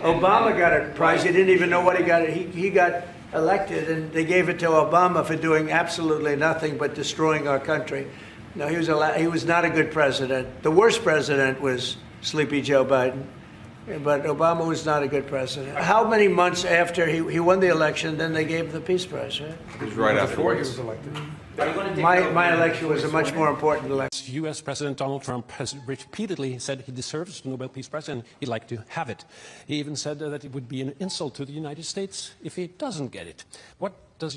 Obama got a prize. He didn't even know what he got. He got elected, and they gave it to Obama for doing absolutely nothing but destroying our country. No, he was not a good president. The worst president was Sleepy Joe Biden. But Obama was not a good president. How many months after he won the election, then they gave him the Peace Prize, right? It was right Before he afterwards. was elected. My election was a much more important election. U.S. President Donald Trump has repeatedly said he deserves the Nobel Peace Prize and he'd like to have it. He even said that it would be an insult to the United States if he doesn't get it. What does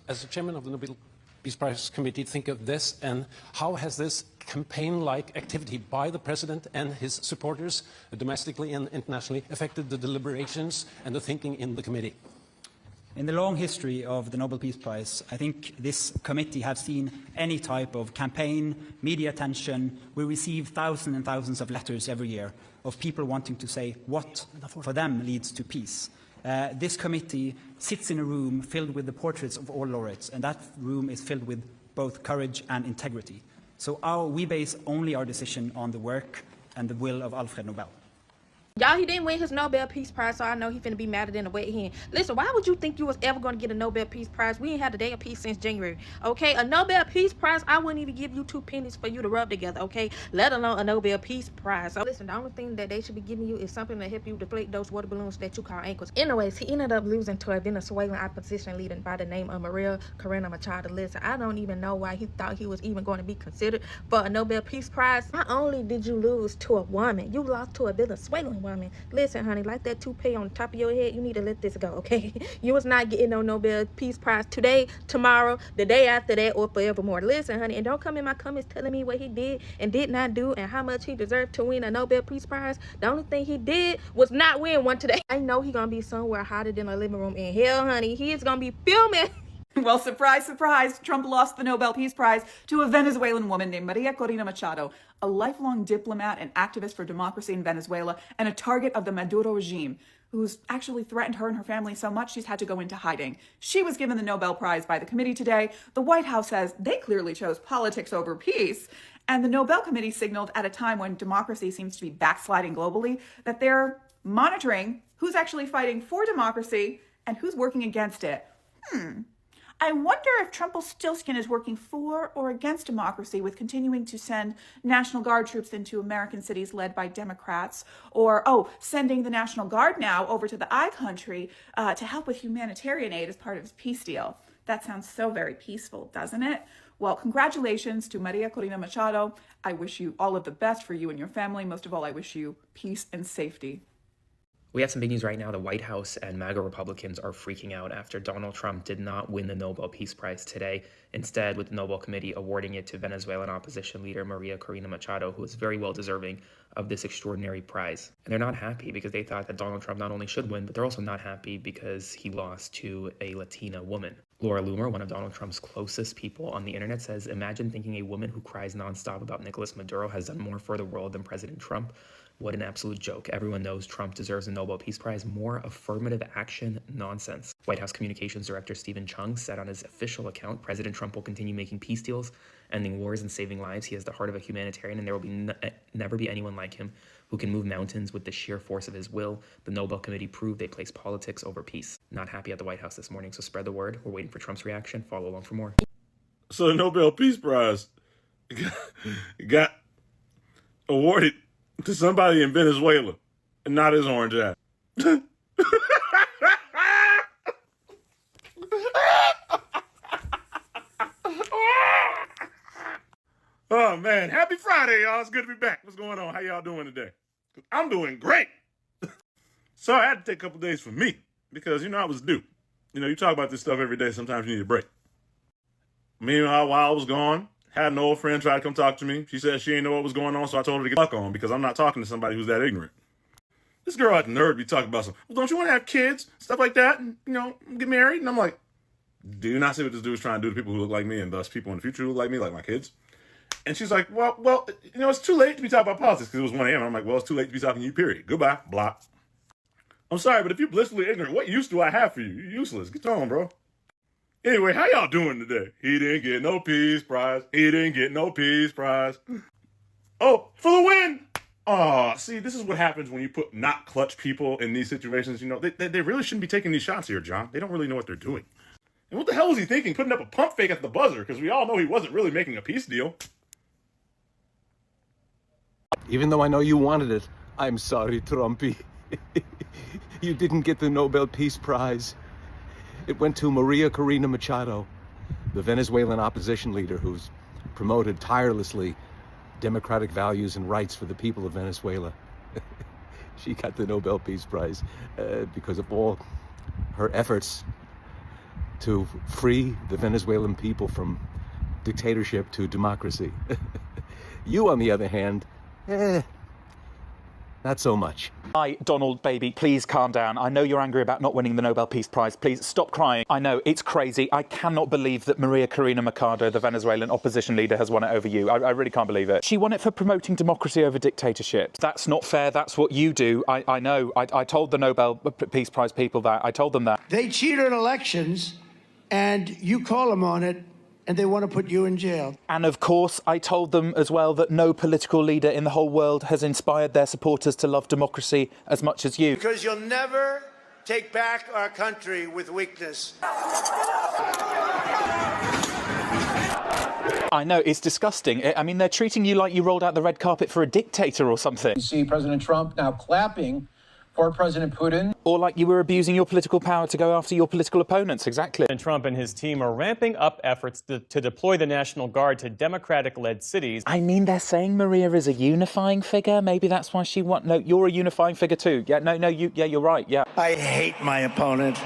as the chairman of the Nobel Peace Prize Committee think of this, and how has this campaign-like activity by the president and his supporters, domestically and internationally, affected the deliberations and the thinking in the committee? In the long history of the Nobel Peace Prize, I think this committee has seen any type of campaign, media attention. We receive thousands and thousands of letters every year of people wanting to say what for them leads to peace. This committee sits in a room filled with the portraits of all laureates, and that room is filled with both courage and integrity. So we base only our decision on the work and the will of Alfred Nobel. Y'all, he didn't win his Nobel Peace Prize, so I know he finna be madder than a wet hen. Listen, why would you think you was ever gonna get a Nobel Peace Prize? We ain't had a day of peace since January, okay? A Nobel Peace Prize, I wouldn't even give you 2 pennies for you to rub together, okay? Let alone a Nobel Peace Prize. So listen, the only thing that they should be giving you is something to help you deflate those water balloons that you call ankles. Anyways, he ended up losing to a Venezuelan opposition leader by the name of Maria Corina Machado. Listen, I don't even know why he thought he was even going to be considered for a Nobel Peace Prize. Not only did you lose to a woman, you lost to a Venezuelan woman. Listen, honey, like that toupee on top of your head, you need to let this go, okay? You was not getting no Nobel Peace Prize today, tomorrow, the day after that, or forevermore. Listen, honey, and don't come in my comments telling me what he did and did not do and how much he deserved to win a Nobel Peace Prize. The only thing he did was not win one today. I know he gonna be somewhere hotter than a living room in hell, honey. He is gonna be filming. Well, surprise, surprise, Trump lost the Nobel Peace Prize to a Venezuelan woman named Maria Corina Machado, a lifelong diplomat and activist for democracy in Venezuela and a target of the Maduro regime, who's actually threatened her and her family so much she's had to go into hiding. She was given the Nobel Prize by the committee today. The White House says they clearly chose politics over peace. And the Nobel Committee signaled at a time when democracy seems to be backsliding globally that they're monitoring who's actually fighting for democracy and who's working against it. I wonder if Trumpelstiltskin is working for or against democracy with continuing to send National Guard troops into American cities led by Democrats, or, sending the National Guard now over to the I country to help with humanitarian aid as part of his peace deal. That sounds so very peaceful, doesn't it? Well, congratulations to Maria Corina Machado. I wish you all of the best for you and your family. Most of all, I wish you peace and safety. We have some big news right now. The White House and MAGA Republicans are freaking out after Donald Trump did not win the Nobel Peace Prize today. Instead, with the Nobel Committee awarding it to Venezuelan opposition leader Maria Corina Machado, who is very well deserving of this extraordinary prize. And they're not happy because they thought that Donald Trump not only should win, but they're also not happy because he lost to a Latina woman. Laura Loomer, one of Donald Trump's closest people on the internet, says, "Imagine thinking a woman who cries nonstop about Nicolas Maduro has done more for the world than President Trump. What an absolute joke. Everyone knows Trump deserves a Nobel Peace Prize. More affirmative action nonsense." White House Communications Director Stephen Chung said on his official account, "President Trump will continue making peace deals, ending wars and saving lives. He has the heart of a humanitarian, and there will never be anyone like him who can move mountains with the sheer force of his will. The Nobel Committee proved they place politics over peace." Not happy at the White House this morning, so spread the word. We're waiting for Trump's reaction. Follow along for more. So the Nobel Peace Prize got awarded to somebody in Venezuela and not his orange ass. Oh, man. Happy Friday, y'all. It's good to be back. What's going on? How y'all doing today? I'm doing great. So I had to take a couple days for me because, I was due. You talk about this stuff every day. Sometimes you need a break. Meanwhile, while I was gone, had an old friend try to come talk to me. She said she didn't know what was going on, so I told her to get the fuck on because I'm not talking to somebody who's that ignorant. This girl had the nerve to be talking about well, don't you want to have kids? Stuff like that, and, get married? And I'm like, do you not see what this dude is trying to do to people who look like me and thus people in the future who look like me, like my kids? And she's like, well, it's too late to be talking about politics because it was 1 a.m. I'm like, well, it's too late to be talking to you, period. Goodbye, block. I'm sorry, but if you're blissfully ignorant, what use do I have for you? You're useless. Get on, bro. Anyway, how y'all doing today? He didn't get no peace prize. He didn't get no peace prize. Oh, for the win! Oh, see, this is what happens when you put not clutch people in these situations. You know, they really shouldn't be taking these shots here, John. They don't really know what they're doing. And what the hell was he thinking, putting up a pump fake at the buzzer? Because we all know he wasn't really making a peace deal. Even though I know you wanted it, I'm sorry, Trumpy. You didn't get the Nobel Peace Prize. It went to Maria Corina Machado, the Venezuelan opposition leader who's promoted tirelessly democratic values and rights for the people of Venezuela. She got the Nobel Peace Prize because of all her efforts to free the Venezuelan people from dictatorship to democracy. You, on the other hand, not so much. Hi, Donald, baby, please calm down. I know you're angry about not winning the Nobel Peace Prize. Please stop crying. I know, it's crazy. I cannot believe that Maria Corina Machado, the Venezuelan opposition leader, has won it over you. I really can't believe it. She won it for promoting democracy over dictatorship. That's not fair. That's what you do. I know. I told the Nobel Peace Prize people that. I told them that. They cheated elections, and you call them on it, and they want to put you in jail. And of course, I told them as well that no political leader in the whole world has inspired their supporters to love democracy as much as you. Because you'll never take back our country with weakness. I know, it's disgusting. I mean, they're treating you like you rolled out the red carpet for a dictator or something. You see President Trump now clapping for President Putin. Or like you were abusing your political power to go after your political opponents, exactly. And Trump and his team are ramping up efforts to deploy the National Guard to Democratic-led cities. I mean, they're saying Maria is a unifying figure. Maybe that's why she won. No, you're a unifying figure too. Yeah, you're right, yeah. I hate my opponent,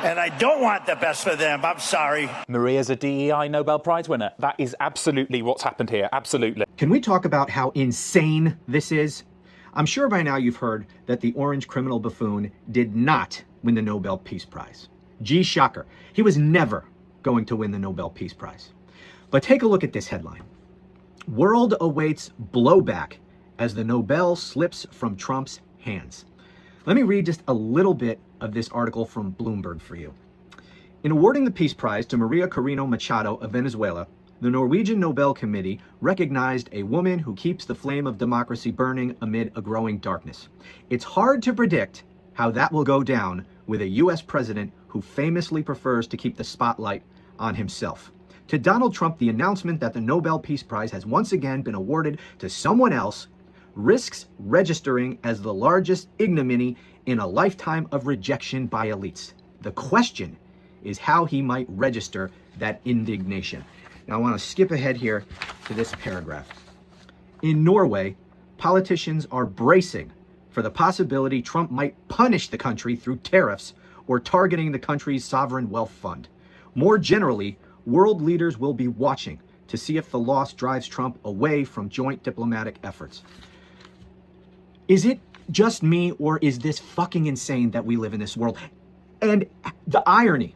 and I don't want the best for them. I'm sorry. Maria's a DEI Nobel Prize winner. That is absolutely what's happened here, absolutely. Can we talk about how insane this is? I'm sure by now you've heard that the orange criminal buffoon did not win the Nobel Peace Prize. Gee, shocker. He was never going to win the Nobel Peace Prize. But take a look at this headline. World awaits blowback as the Nobel slips from Trump's hands. Let me read just a little bit of this article from Bloomberg for you. In awarding the Peace Prize to Maria Corina Machado of Venezuela, the Norwegian Nobel Committee recognized a woman who keeps the flame of democracy burning amid a growing darkness. It's hard to predict how that will go down with a U.S. president who famously prefers to keep the spotlight on himself. To Donald Trump, the announcement that the Nobel Peace Prize has once again been awarded to someone else risks registering as the largest ignominy in a lifetime of rejection by elites. The question is how he might register that indignation. Now, I want to skip ahead here to this paragraph. In Norway, politicians are bracing for the possibility Trump might punish the country through tariffs or targeting the country's sovereign wealth fund. More generally, world leaders will be watching to see if the loss drives Trump away from joint diplomatic efforts. Is it just me, or is this fucking insane that we live in this world? And the irony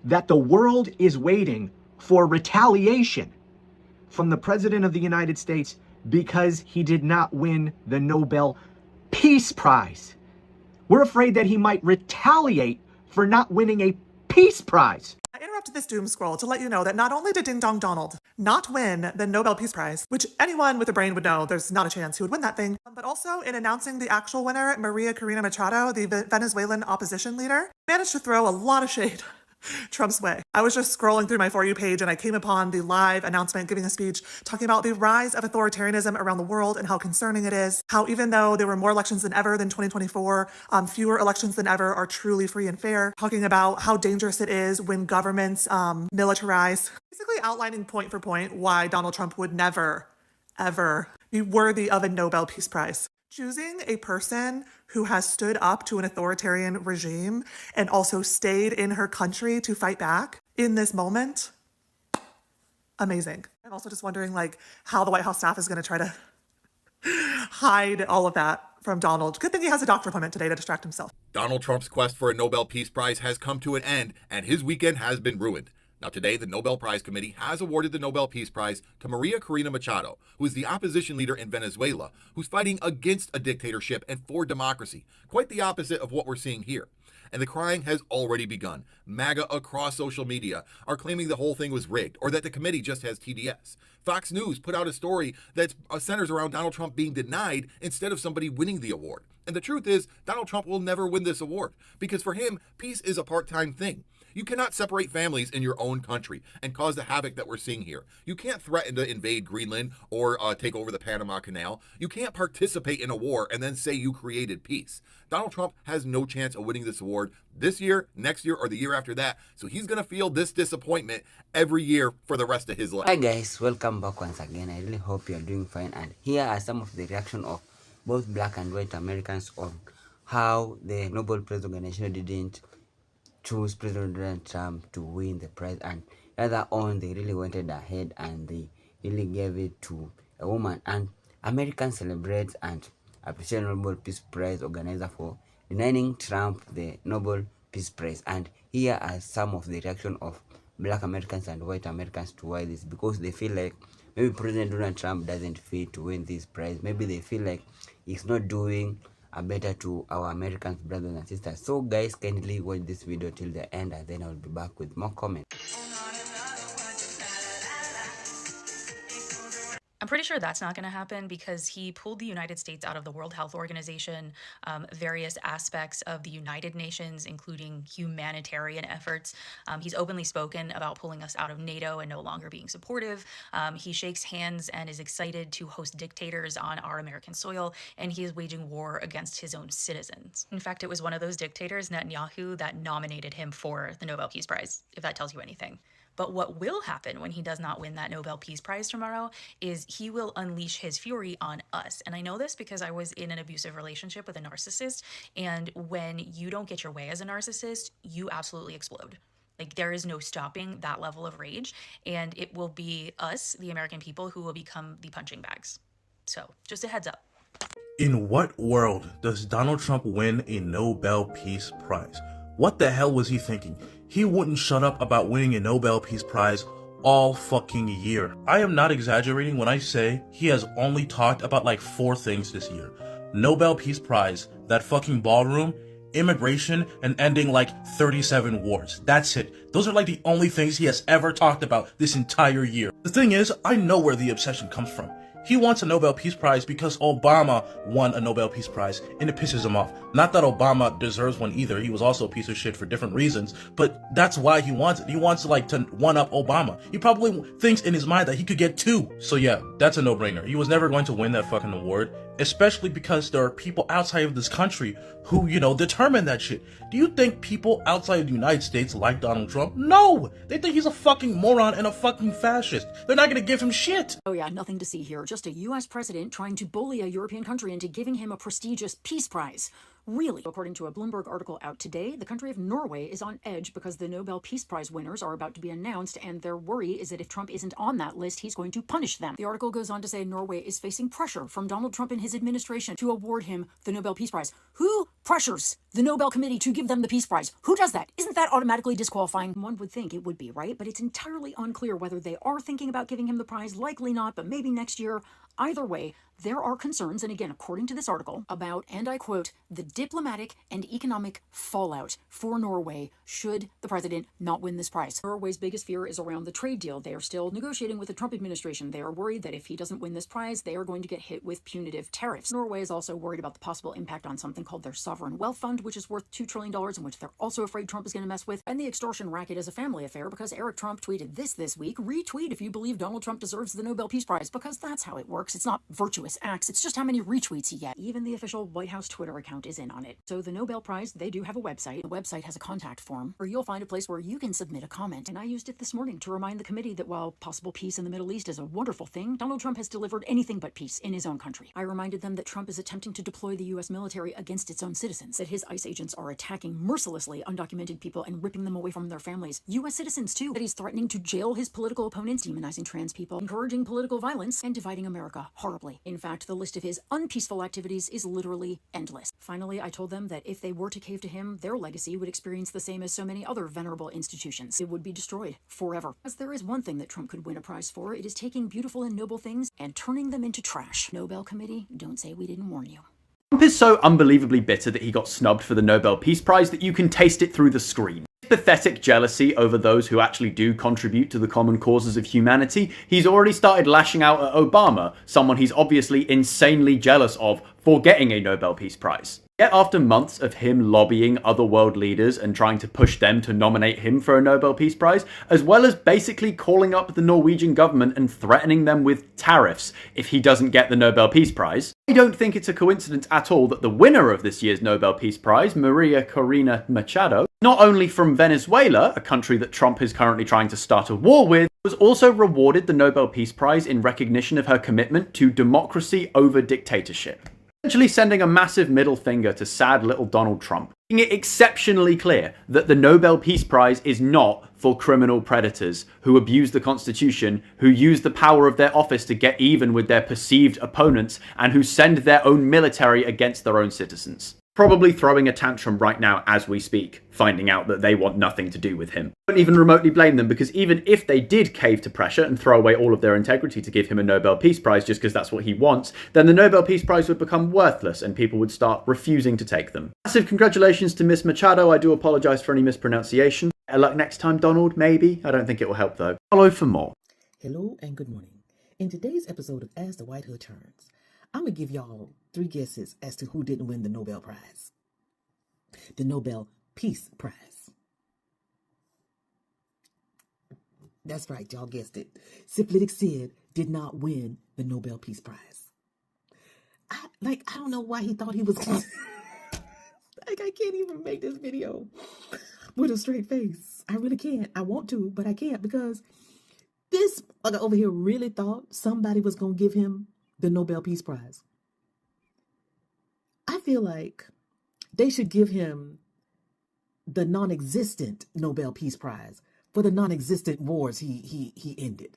that the world is waiting for retaliation from the President of the United States because he did not win the Nobel Peace Prize. We're afraid that he might retaliate for not winning a Peace Prize. I interrupted this doom scroll to let you know that not only did Ding Dong Donald not win the Nobel Peace Prize, which anyone with a brain would know there's not a chance he would win that thing, but also in announcing the actual winner, Maria Corina Machado, the Venezuelan opposition leader, managed to throw a lot of shade Trump's way. I was just scrolling through my For You page and I came upon the live announcement giving a speech talking about the rise of authoritarianism around the world and how concerning it is, how even though there were more elections than ever than 2024, fewer elections than ever are truly free and fair, talking about how dangerous it is when governments militarize, basically outlining point for point why Donald Trump would never, ever be worthy of a Nobel Peace Prize. Choosing a person who has stood up to an authoritarian regime and also stayed in her country to fight back in this moment, amazing. I'm also just wondering how the White House staff is going to try to hide all of that from Donald. Good thing he has a doctor appointment today to distract himself. Donald Trump's quest for a Nobel Peace Prize has come to an end, and his weekend has been ruined. Now, today, the Nobel Prize Committee has awarded the Nobel Peace Prize to Maria Corina Machado, who is the opposition leader in Venezuela, who's fighting against a dictatorship and for democracy. Quite the opposite of what we're seeing here. And the crying has already begun. MAGA across social media are claiming the whole thing was rigged or that the committee just has TDS. Fox News put out a story that centers around Donald Trump being denied instead of somebody winning the award. And the truth is, Donald Trump will never win this award because for him, peace is a part-time thing. You cannot separate families in your own country and cause the havoc that we're seeing here. You can't threaten to invade Greenland or take over the Panama Canal. You can't participate in a war and then say you created peace. Donald Trump has no chance of winning this award this year, next year, or the year after that. So he's going to feel this disappointment every year for the rest of his life. Hi guys, welcome back once again. I really hope you're doing fine. And here are some of the reaction of both black and white Americans on how the Nobel Prize Organization didn't choose President Donald Trump to win the prize, and rather on they really went ahead and they really gave it to a woman. And Americans celebrate and appreciate Nobel Peace Prize organizer for denying Trump the Nobel Peace Prize. And here are some of the reaction of black Americans and white Americans to why this, because they feel like maybe President Donald Trump doesn't fit to win this prize. Maybe they feel like he's not doing a better to our American brothers and sisters. So guys, kindly watch this video till the end and then I'll be back with more comments. I'm pretty sure that's not going to happen because he pulled the United States out of the World Health Organization, various aspects of the United Nations, including humanitarian efforts. He's openly spoken about pulling us out of NATO and no longer being supportive. He shakes hands and is excited to host dictators on our American soil, and he is waging war against his own citizens. In fact, it was one of those dictators, Netanyahu, that nominated him for the Nobel Peace Prize, if that tells you anything. But what will happen when he does not win that Nobel Peace Prize tomorrow is he will unleash his fury on us. And I know this because I was in an abusive relationship with a narcissist. And when you don't get your way as a narcissist, you absolutely explode. Like, there is no stopping that level of rage. And it will be us, the American people, who will become the punching bags. So just a heads up. In what world does Donald Trump win a Nobel Peace Prize? What the hell was he thinking? He wouldn't shut up about winning a Nobel Peace Prize all fucking year. I am not exaggerating when I say he has only talked about like 4 things this year. Nobel Peace Prize, that fucking ballroom, immigration, and ending like 37 wars. That's it. Those are like the only things he has ever talked about this entire year. The thing is, I know where the obsession comes from. He wants a Nobel Peace Prize because Obama won a Nobel Peace Prize, and it pisses him off. Not that Obama deserves one either. He was also a piece of shit for different reasons, but that's why he wants it. He wants to one-up Obama. He probably thinks in his mind that he could get 2. So yeah, that's a no-brainer. He was never going to win that fucking award, especially because there are people outside of this country who, determine that shit. Do you think people outside of the United States like Donald Trump? No! They think he's a fucking moron and a fucking fascist. They're not gonna give him shit. Oh yeah, nothing to see here. Just a US president trying to bully a European country into giving him a prestigious peace prize. Really? According to a Bloomberg article out today, the country of Norway is on edge because the Nobel Peace Prize winners are about to be announced, and their worry is that if Trump isn't on that list, he's going to punish them. The article goes on to say Norway is facing pressure from Donald Trump and his administration to award him the Nobel Peace Prize. Who pressures the Nobel Committee to give them the Peace Prize? Who does that? Isn't that automatically disqualifying? One would think it would be, right? But it's entirely unclear whether they are thinking about giving him the prize. Likely not, but maybe next year. Either way, there are concerns, and again, according to this article, about, and I quote, the diplomatic and economic fallout for Norway should the president not win this prize. Norway's biggest fear is around the trade deal. They are still negotiating with the Trump administration. They are worried that if he doesn't win this prize, they are going to get hit with punitive tariffs. Norway is also worried about the possible impact on something called their sovereign wealth fund, which is worth $2 trillion, and which they're also afraid Trump is going to mess with. And the extortion racket is a family affair because Eric Trump tweeted this week. Retweet if you believe Donald Trump deserves the Nobel Peace Prize, because that's how it works. It's not virtuous acts. It's just how many retweets you get. Even the official White House Twitter account is in on it. So the Nobel Prize, they do have a website. The website has a contact form where you'll find a place where you can submit a comment. And I used it this morning to remind the committee that while possible peace in the Middle East is a wonderful thing, Donald Trump has delivered anything but peace in his own country. I reminded them that Trump is attempting to deploy the U.S. military against its own citizens, that his ICE agents are attacking mercilessly undocumented people and ripping them away from their families. U.S. citizens too, that he's threatening to jail his political opponents, demonizing trans people, encouraging political violence, and dividing America America horribly. In fact, the list of his unpeaceful activities is literally endless. Finally, I told them that if they were to cave to him, their legacy would experience the same as so many other venerable institutions. It would be destroyed forever. As there is one thing that Trump could win a prize for, it is taking beautiful and noble things and turning them into trash. Nobel Committee, don't say we didn't warn you. Trump is so unbelievably bitter that he got snubbed for the Nobel Peace Prize that you can taste it through the screen. Pathetic jealousy over those who actually do contribute to the common causes of humanity, he's already started lashing out at Obama, someone he's obviously insanely jealous of, for getting a Nobel Peace Prize. Yet after months of him lobbying other world leaders and trying to push them to nominate him for a Nobel Peace Prize, as well as basically calling up the Norwegian government and threatening them with tariffs if he doesn't get the Nobel Peace Prize, I don't think it's a coincidence at all that the winner of this year's Nobel Peace Prize, Maria Corina Machado, not only from Venezuela, a country that Trump is currently trying to start a war with, was also rewarded the Nobel Peace Prize in recognition of her commitment to democracy over dictatorship. Essentially sending a massive middle finger to sad little Donald Trump, making it exceptionally clear that the Nobel Peace Prize is not for criminal predators who abuse the Constitution, who use the power of their office to get even with their perceived opponents, and who send their own military against their own citizens. Probably throwing a tantrum right now as we speak, finding out that they want nothing to do with him. I don't even remotely blame them, because even if they did cave to pressure and throw away all of their integrity to give him a Nobel Peace Prize just because that's what he wants, then the Nobel Peace Prize would become worthless and people would start refusing to take them. Massive congratulations to Miss Machado. I do apologise for any mispronunciation. Better luck next time, Donald, maybe. I don't think it will help though. Follow for more. Hello and good morning. In today's episode of As the White Hood Turns, I'm going to give y'all 3 guesses as to who didn't win the Nobel Prize. The Nobel Peace Prize. That's right, y'all guessed it. Syphilitic Sid did not win the Nobel Peace Prize. I don't know why he thought he was... I can't even make this video with a straight face. I really can't. I want to, but I can't, because this over here really thought somebody was going to give him the Nobel Peace Prize. I feel like they should give him the non-existent Nobel Peace Prize for the non-existent wars he ended.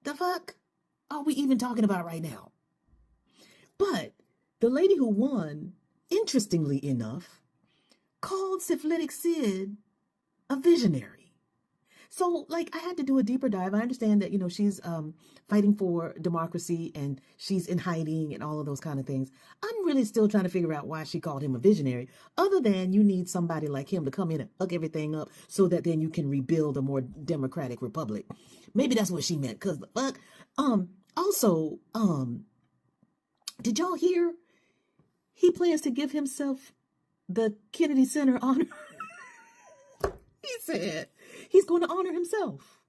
The fuck are we even talking about right now? But the lady who won, interestingly enough, called Syphilitic Sid a visionary. So, I had to do a deeper dive. I understand that, she's fighting for democracy and she's in hiding and all of those kind of things. I'm really still trying to figure out why she called him a visionary, other than you need somebody like him to come in and fuck everything up so that then you can rebuild a more democratic republic. Maybe that's what she meant, because the fuck. Also, did y'all hear? He plans to give himself the Kennedy Center honor. He said he's going to honor himself.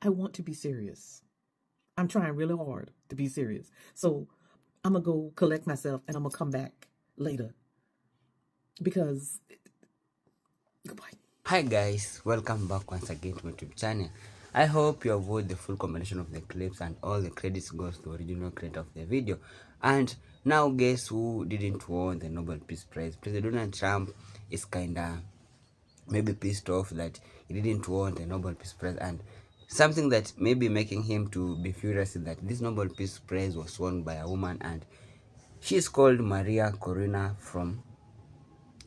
I want to be serious. I'm trying really hard to be serious. So I'm going to go collect myself and I'm going to come back later. Because... Goodbye. Hi guys, welcome back once again to my YouTube channel. I hope you have watched the full combination of the clips and all the credits goes to the original creator of the video. And now guess who didn't win the Nobel Peace Prize? President Donald Trump is kinda maybe pissed off that he didn't win the Nobel Peace Prize, and something that may be making him to be furious is that this Nobel Peace Prize was won by a woman, and she's called Maria Corina from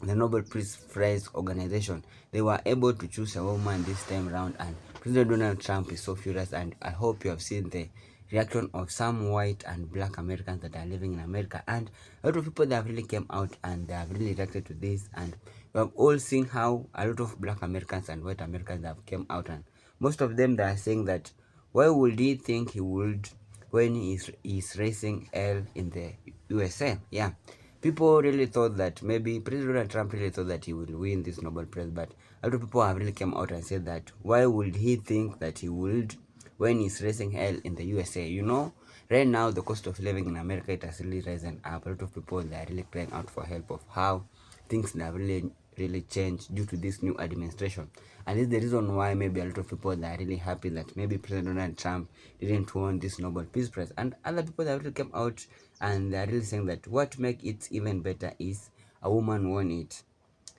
the Nobel Peace Prize organization. They were able to choose a woman this time around, and President Donald Trump is so furious. And I hope you have seen the reaction of some white and black Americans that are living in America, and a lot of people that have really came out and they have really reacted to this. And we have all seen how a lot of black Americans and white Americans have came out, and most of them they are saying that why would he think he would when he's raising hell in the USA? Yeah. People really thought that maybe President Donald Trump really thought that he would win this Nobel Prize, but a lot of people have really come out and said that why would he think that he would when he's raising hell in the USA? Right now the cost of living in America, it has really risen up. A lot of people, they are really crying out for help of how things have really changed due to this new administration. And this is the reason why maybe a lot of people, they are really happy that maybe President Donald Trump didn't win this Nobel Peace Prize. And other people that really came out and they are really saying that what make it even better is a woman won it.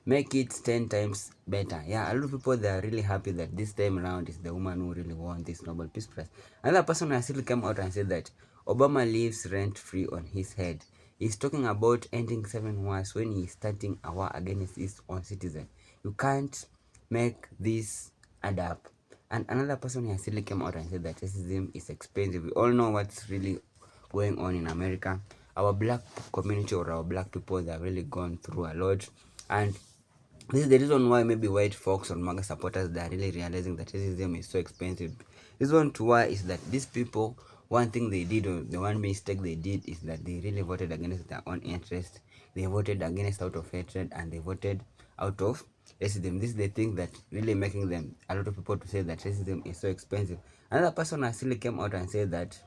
make it 10 times better. Yeah, a lot of people, they are really happy that this time around is the woman who really won this Nobel Peace Prize. Another person has still come out and said that Obama lives rent-free on his head. He's talking about ending 7 wars when he's starting a war against his own citizen. You can't make this add up. And another person has still came out and said that racism is expensive. We all know what's really going on in America. Our black community, or our black people, they have really gone through a lot. And this is the reason why maybe white folks or MAGA supporters, they are really realizing that racism is so expensive. Reason to why is that these people, one thing they did, or the one mistake they did, is that they really voted against their own interest. They voted against out of hatred, and they voted out of racism. This is the thing that really making them, a lot of people, to say that racism is so expensive. Another person actually came out and said that,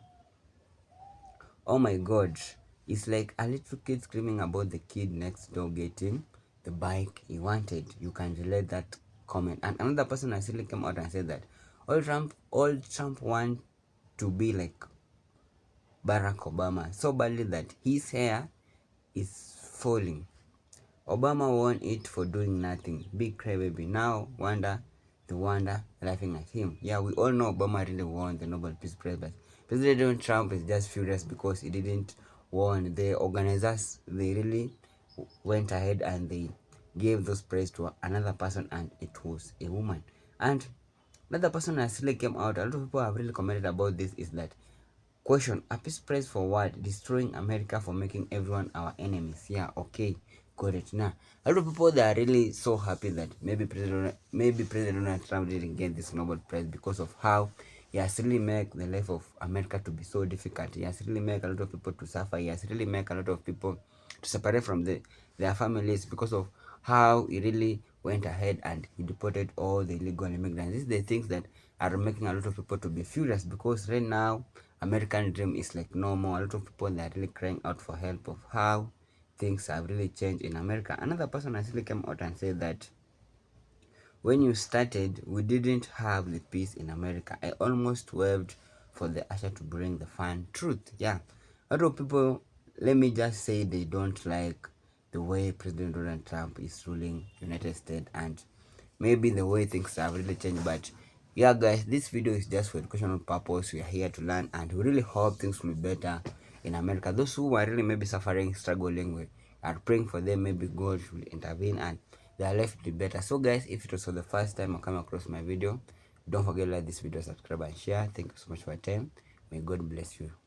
oh my god, it's like a little kid screaming about the kid next door getting the bike he wanted. You can relate that comment. And another person actually came out and said that all Trump want to be like Barack Obama so badly that his hair is falling. Obama won it for doing nothing. Big crybaby. Now the wonder laughing at him. Yeah, we all know Obama really won the Nobel Peace Prize, but President Trump is just furious because he didn't won. The organizers, they really went ahead and they gave those praise to another person, and it was a woman. And another person that still came out, a lot of people have really commented about this, is that question, a peace prize for what? Destroying America, for making everyone our enemies. Yeah, okay, got it. Now, a lot of people, they are really so happy that maybe President Donald Trump didn't get this Nobel Prize because of how he has really made the life of America to be so difficult. He has really made a lot of people to suffer. He has really made a lot of people to separate from their families because of how he really went ahead and he deported all the illegal immigrants. These are the things that are making a lot of people to be furious, because right now American dream is like no more. A lot of people, they are really crying out for help of how things have really changed in America. Another person actually came out and said that when you started, we didn't have the peace in America. I almost waved for the usher to bring the fun. Truth, yeah. A lot of people, let me just say, they don't like the way President Donald Trump is ruling United States, and maybe the way things have really changed. But yeah, guys, this video is just for educational purpose. We are here to learn, and we really hope things will be better in America. Those who are really maybe suffering, struggling, we are praying for them. Maybe God will intervene and their life will be better. So guys, if it was for the first time I come across my video, don't forget to like this video, subscribe and share. Thank you so much for your time. May God bless you.